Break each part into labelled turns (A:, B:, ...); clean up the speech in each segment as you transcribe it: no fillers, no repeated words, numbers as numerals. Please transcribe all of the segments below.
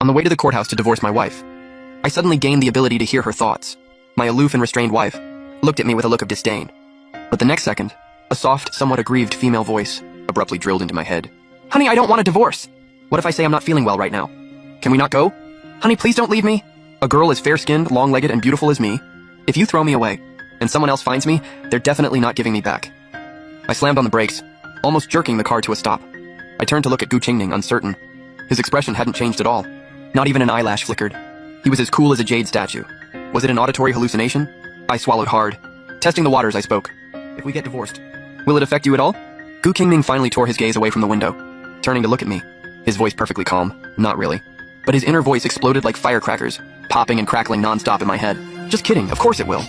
A: On the way to the courthouse to divorce my wife, I suddenly gained the ability to hear her thoughts. My aloof and restrained wife looked at me with a look of disdain. But the next second, a soft, somewhat aggrieved female voice abruptly drilled into my head. Honey, I don't want a divorce. What if I say I'm not feeling well right now? Can we not go? Honey, please don't leave me. A girl as fair-skinned, long-legged, and beautiful as me, if you throw me away and someone else finds me, they're definitely not giving me back. I slammed on the brakes, almost jerking the car to a stop. I turned to look at Gu Qingning, uncertain. His expression hadn't changed at all. Not even an eyelash flickered. He was as cool as a jade statue. Was it an auditory hallucination? I swallowed hard. Testing the waters, I spoke. If we get divorced, will it affect you at all? Gu Qingning finally tore his gaze away from the window, turning to look at me. His voice perfectly calm. Not really. But his inner voice exploded like firecrackers, popping and crackling nonstop in my head. Just kidding, of course it will.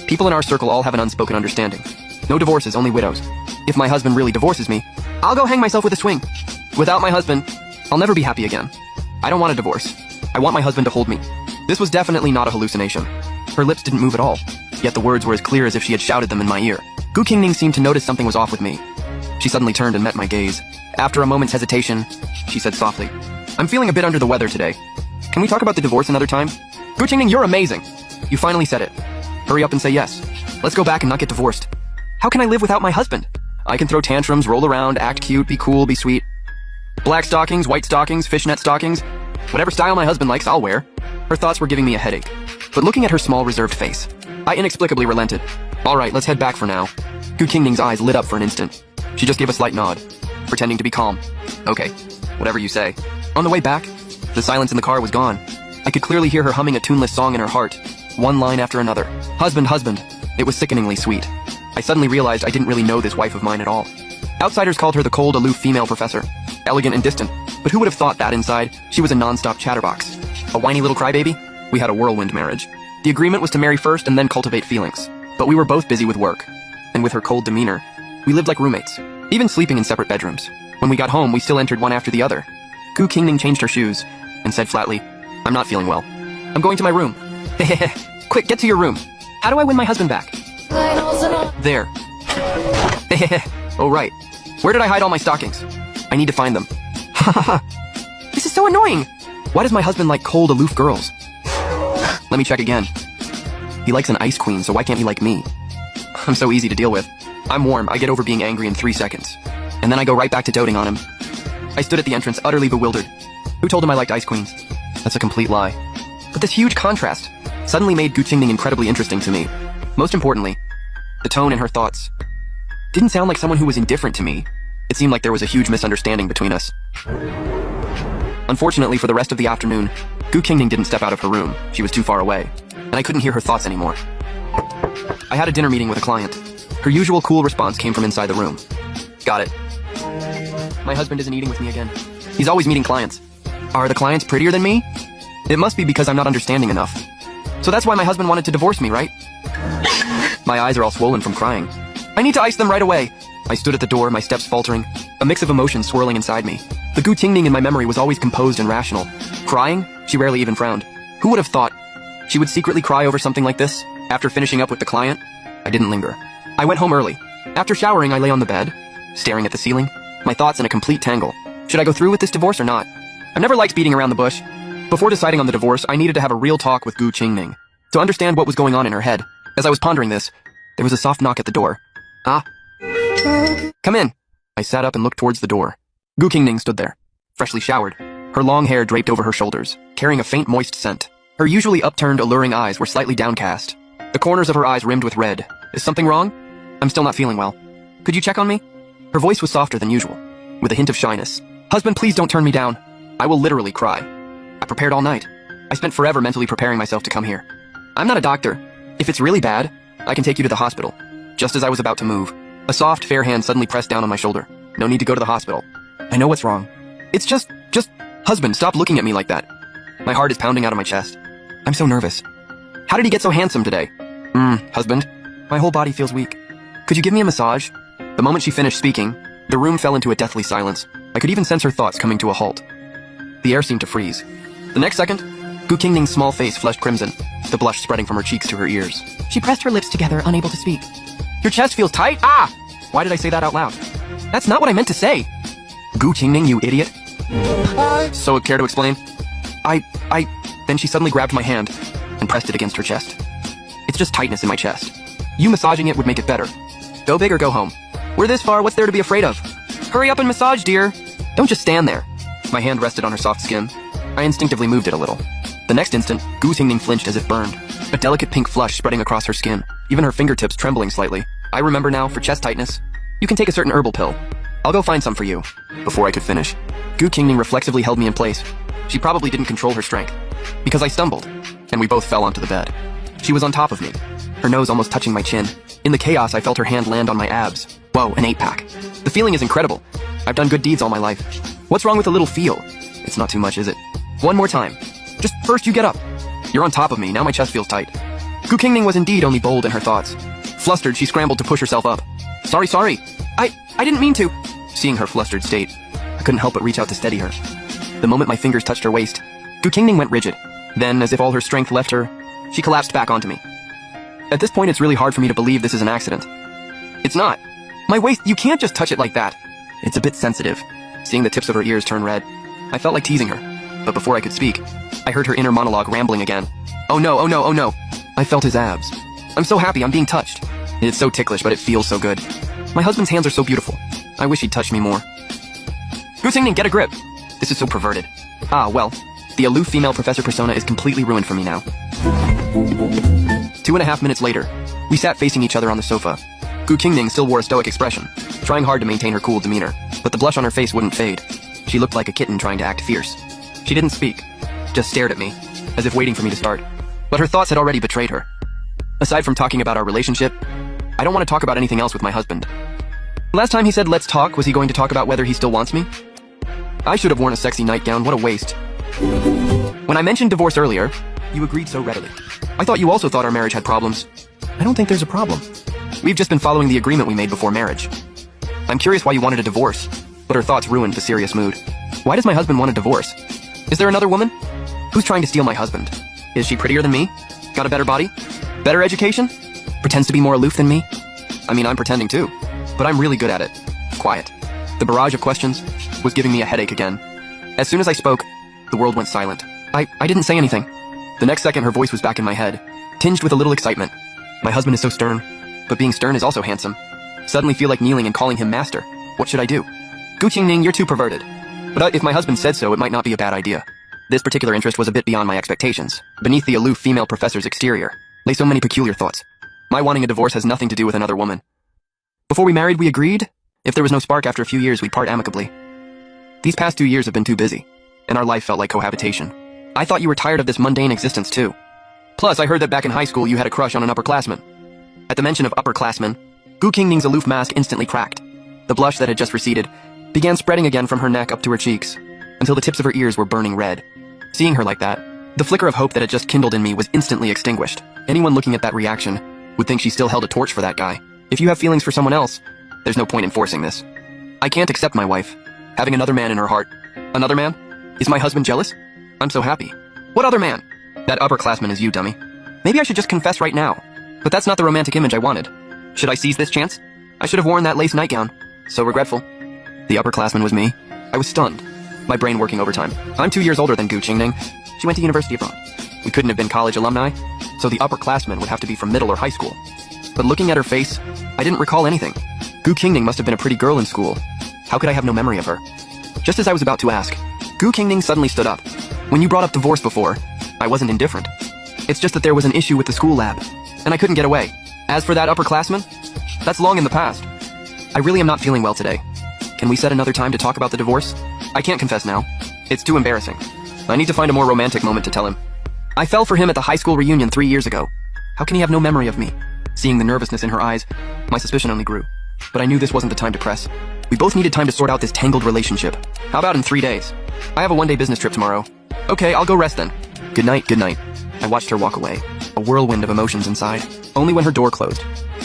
A: People in our circle all have an unspoken understanding. No divorces, only widows. If my husband really divorces me, I'll go hang myself with a swing. Without my husband, I'll never be happy again. I don't want a divorce. I want my husband to hold me. This was definitely not a hallucination. Her lips didn't move at all, yet the words were as clear as if she had shouted them in my ear. Gu Qingning seemed to notice something was off with me. She suddenly turned and met my gaze. After a moment's hesitation, she said softly, I'm feeling a bit under the weather today. Can we talk about the divorce another time? Gu Qingning, you're amazing. You finally said it. Hurry up and say yes. Let's go back and not get divorced. How can I live without my husband? I can throw tantrums, roll around, act cute, be cool, be sweet. Black stockings, white stockings, fishnet stockings. Whatever style my husband likes, I'll wear. Her thoughts were giving me a headache. But looking at her small, reserved face, I inexplicably relented. All right, let's head back for now. Gu Qingning's eyes lit up for an instant. She just gave a slight nod, pretending to be calm. Okay, whatever you say. On the way back, the silence in the car was gone. I could clearly hear her humming a tuneless song in her heart, one line after another. Husband, husband. It was sickeningly sweet. I suddenly realized I didn't really know this wife of mine at all. Outsiders called her the cold, aloof female professor, elegant and distant, but who would have thought that inside, she was a non-stop chatterbox? A whiny little crybaby? We had a whirlwind marriage. The agreement was to marry first and then cultivate feelings, but we were both busy with work. And with her cold demeanor, we lived like roommates, even sleeping in separate bedrooms. When we got home, we still entered one after the other. Gu Qingning changed her shoes and said flatly, I'm not feeling well. I'm going to my room. Quick, get to your room. How do I win my husband back? There. Oh, right. Where did I hide all my stockings? I need to find them. This is so annoying. Why does my husband like cold, aloof girls? Let me check again. He likes an ice queen, so why can't he like me? I'm so easy to deal with. I'm warm, I get over being angry in 3 seconds. And then I go right back to doting on him. I stood at the entrance, utterly bewildered. Who told him I liked ice queens? That's a complete lie. But this huge contrast suddenly made Gu Qingning incredibly interesting to me. Most importantly, the tone in her thoughts didn't sound like someone who was indifferent to me. It seemed like there was a huge misunderstanding between us. Unfortunately, for the rest of the afternoon, Gu Qingning didn't step out of her room. She was too far away, and I couldn't hear her thoughts anymore. I had a dinner meeting with a client. Her usual cool response came from inside the room. Got it. My husband isn't eating with me again. He's always meeting clients. Are the clients prettier than me? It must be because I'm not understanding enough. So that's why my husband wanted to divorce me, right? My eyes are all swollen from crying. I need to ice them right away. I stood at the door, my steps faltering, a mix of emotions swirling inside me. The Gu Qingning in my memory was always composed and rational. Crying? She rarely even frowned. Who would have thought she would secretly cry over something like this after finishing up with the client? I didn't linger. I went home early. After showering, I lay on the bed, staring at the ceiling, my thoughts in a complete tangle. Should I go through with this divorce or not? I've never liked beating around the bush. Before deciding on the divorce, I needed to have a real talk with Gu Qingning to understand what was going on in her head. As I was pondering this, there was a soft knock at the door. Ah. Come in. I sat up and looked towards the door. Gu Qingning stood there, freshly showered, her long hair draped over her shoulders, carrying a faint moist scent. Her usually upturned, alluring eyes were slightly downcast. The corners of her eyes rimmed with red. Is something wrong? I'm still not feeling well. Could you check on me? Her voice was softer than usual, with a hint of shyness. Husband, please don't turn me down. I will literally cry. I prepared all night. I spent forever mentally preparing myself to come here. I'm not a doctor. If it's really bad, I can take you to the hospital. Just as I was about to move, a soft, fair hand suddenly pressed down on my shoulder. No need to go to the hospital. I know what's wrong. It's just, husband, stop looking at me like that. My heart is pounding out of my chest. I'm so nervous. How did he get so handsome today? Husband, my whole body feels weak. Could you give me a massage? The moment she finished speaking, the room fell into a deathly silence. I could even sense her thoughts coming to a halt. The air seemed to freeze. The next second, Gu Qingning's small face flushed crimson, the blush spreading from her cheeks to her ears. She pressed her lips together, unable to speak. Your chest feels tight? Ah! Why did I say that out loud? That's not what I meant to say. Gu Qingning, you idiot. So, care to explain? Then she suddenly grabbed my hand and pressed it against her chest. It's just tightness in my chest. You massaging it would make it better. Go big or go home. We're this far, what's there to be afraid of? Hurry up and massage, dear. Don't just stand there. My hand rested on her soft skin. I instinctively moved it a little. The next instant, Gu Qingning flinched as if burned. A delicate pink flush spreading across her skin, even her fingertips trembling slightly. I remember now, for chest tightness, you can take a certain herbal pill. I'll go find some for you. Before I could finish, Gu Qingning reflexively held me in place. She probably didn't control her strength, because I stumbled, and we both fell onto the bed. She was on top of me, her nose almost touching my chin. In the chaos, I felt her hand land on my abs. Whoa, an 8-pack. The feeling is incredible. I've done good deeds all my life. What's wrong with a little feel? It's not too much, is it? One more time. Just first you get up. You're on top of me, now my chest feels tight. Gu Qingning was indeed only bold in her thoughts. Flustered, she scrambled to push herself up. Sorry. I didn't mean to. Seeing her flustered state, I couldn't help but reach out to steady her. The moment my fingers touched her waist, Gu Qingning went rigid. Then, as if all her strength left her, she collapsed back onto me. At this point, it's really hard for me to believe this is an accident. It's not. My waist, you can't just touch it like that. It's a bit sensitive. Seeing the tips of her ears turn red, I felt like teasing her. But before I could speak, I heard her inner monologue rambling again. Oh no. I felt his abs. I'm so happy I'm being touched. It's so ticklish, but it feels so good. My husband's hands are so beautiful. I wish he'd touched me more. Gu Qingning, get a grip. This is so perverted. Ah, well, the aloof female professor persona is completely ruined for me now. 2.5 minutes later, we sat facing each other on the sofa. Gu Qingning still wore a stoic expression, trying hard to maintain her cool demeanor, but the blush on her face wouldn't fade. She looked like a kitten trying to act fierce. She didn't speak, just stared at me, as if waiting for me to start. But her thoughts had already betrayed her. Aside from talking about our relationship, I don't want to talk about anything else with my husband. Last time he said let's talk, was he going to talk about whether he still wants me? I should have worn a sexy nightgown, what a waste. When I mentioned divorce earlier, you agreed so readily. I thought you also thought our marriage had problems. I don't think there's a problem. We've just been following the agreement we made before marriage. I'm curious why you wanted a divorce, but her thoughts ruined the serious mood. Why does my husband want a divorce? Is there another woman? Who's trying to steal my husband? Is she prettier than me? Got a better body? Better education? Pretends to be more aloof than me? I mean, I'm pretending too, but I'm really good at it. Quiet. The barrage of questions was giving me a headache again. As soon as I spoke, the world went silent. I didn't say anything. The next second, her voice was back in my head, tinged with a little excitement. My husband is so stern, but being stern is also handsome. Suddenly feel like kneeling and calling him master. What should I do? Gu Qingning, you're too perverted. But if my husband said so, it might not be a bad idea. This particular interest was a bit beyond my expectations. Beneath the aloof female professor's exterior lay so many peculiar thoughts. My wanting a divorce has nothing to do with another woman. Before we married, we agreed, if there was no spark after a few years, we'd part amicably. These past 2 years have been too busy, and our life felt like cohabitation. I thought you were tired of this mundane existence too. Plus, I heard that back in high school you had a crush on an upperclassman. At the mention of upperclassmen, Gu Qingning's aloof mask instantly cracked. The blush that had just receded began spreading again from her neck up to her cheeks, until the tips of her ears were burning red. Seeing her like that, the flicker of hope that had just kindled in me was instantly extinguished. Anyone looking at that reaction would think she still held a torch for that guy. If you have feelings for someone else, there's no point in forcing this. I can't accept my wife having another man in her heart. Another man? Is my husband jealous? I'm so happy. What other man? That upperclassman is you, dummy. Maybe I should just confess right now. But that's not the romantic image I wanted. Should I seize this chance? I should have worn that lace nightgown. So regretful. The upperclassman was me. I was stunned, my brain working overtime. I'm 2 years older than Gu Qingning. She went to university abroad. We couldn't have been college alumni, so the upperclassman would have to be from middle or high school. But looking at her face, I didn't recall anything. Gu Qingning must have been a pretty girl in school. How could I have no memory of her? Just as I was about to ask, Gu Qingning suddenly stood up. When you brought up divorce before, I wasn't indifferent. It's just that there was an issue with the school lab, and I couldn't get away. As for that upperclassman, that's long in the past. I really am not feeling well today. Can we set another time to talk about the divorce? I can't confess now. It's too embarrassing. I need to find a more romantic moment to tell him. I fell for him at the high school reunion 3 years ago. How can he have no memory of me? Seeing the nervousness in her eyes, my suspicion only grew. But I knew this wasn't the time to press. We both needed time to sort out this tangled relationship. How about in 3 days? I have a one-day business trip tomorrow. Okay, I'll go rest then. Good night, good night. I watched her walk away, a whirlwind of emotions inside. Only when her door closed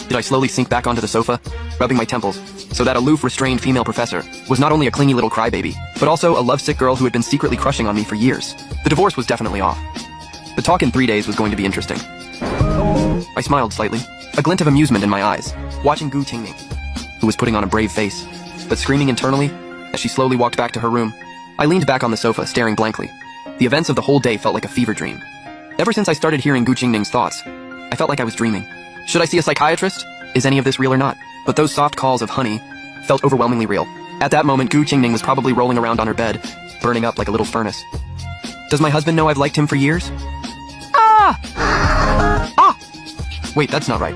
A: did I slowly sink back onto the sofa, rubbing my temples, so that aloof, restrained female professor was not only a clingy little crybaby, but also a lovesick girl who had been secretly crushing on me for years. The divorce was definitely off. The talk in 3 days was going to be interesting. I smiled slightly, a glint of amusement in my eyes, watching Gu Qingning, who was putting on a brave face, but screaming internally as she slowly walked back to her room. I leaned back on the sofa, staring blankly. The events of the whole day felt like a fever dream. Ever since I started hearing Gu Qingning's thoughts, I felt like I was dreaming. Should I see a psychiatrist? Is any of this real or not? But those soft calls of honey felt overwhelmingly real. At that moment, Gu Qingning was probably rolling around on her bed, burning up like a little furnace. Does my husband know I've liked him for years? Wait, that's not right.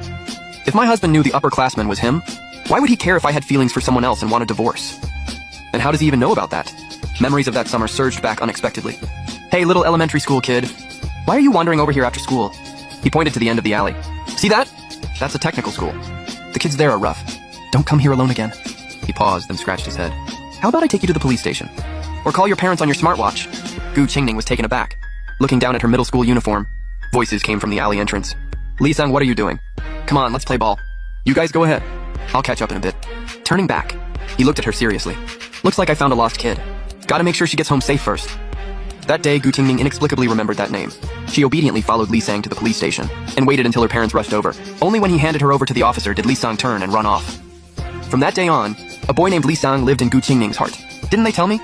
A: If my husband knew the upperclassman was him, why would he care if I had feelings for someone else and want a divorce? And how does he even know about that? Memories of that summer surged back unexpectedly. Hey, little elementary school kid. Why are you wandering over here after school? He pointed to the end of the alley. See that? That's a technical school. The kids there are rough. Don't come here alone again. He paused, then scratched his head. How about I take you to the police station? Or call your parents on your smartwatch? Gu Qingning was taken aback. Looking down at her middle school uniform, voices came from the alley entrance. Li Sang, what are you doing? Come on, let's play ball. You guys go ahead. I'll catch up in a bit. Turning back, he looked at her seriously. Looks like I found a lost kid. Gotta make sure she gets home safe first. That day, Gu Qingning inexplicably remembered that name. She obediently followed Li Sang to the police station and waited until her parents rushed over. Only when he handed her over to the officer did Li Sang turn and run off. From that day on, a boy named Li Sang lived in Gu Qingning's heart. Didn't they tell me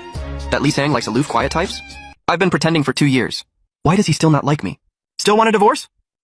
A: that Li Sang likes aloof, quiet types? I've been pretending for 2 years. Why does he still not like me? Still want a divorce?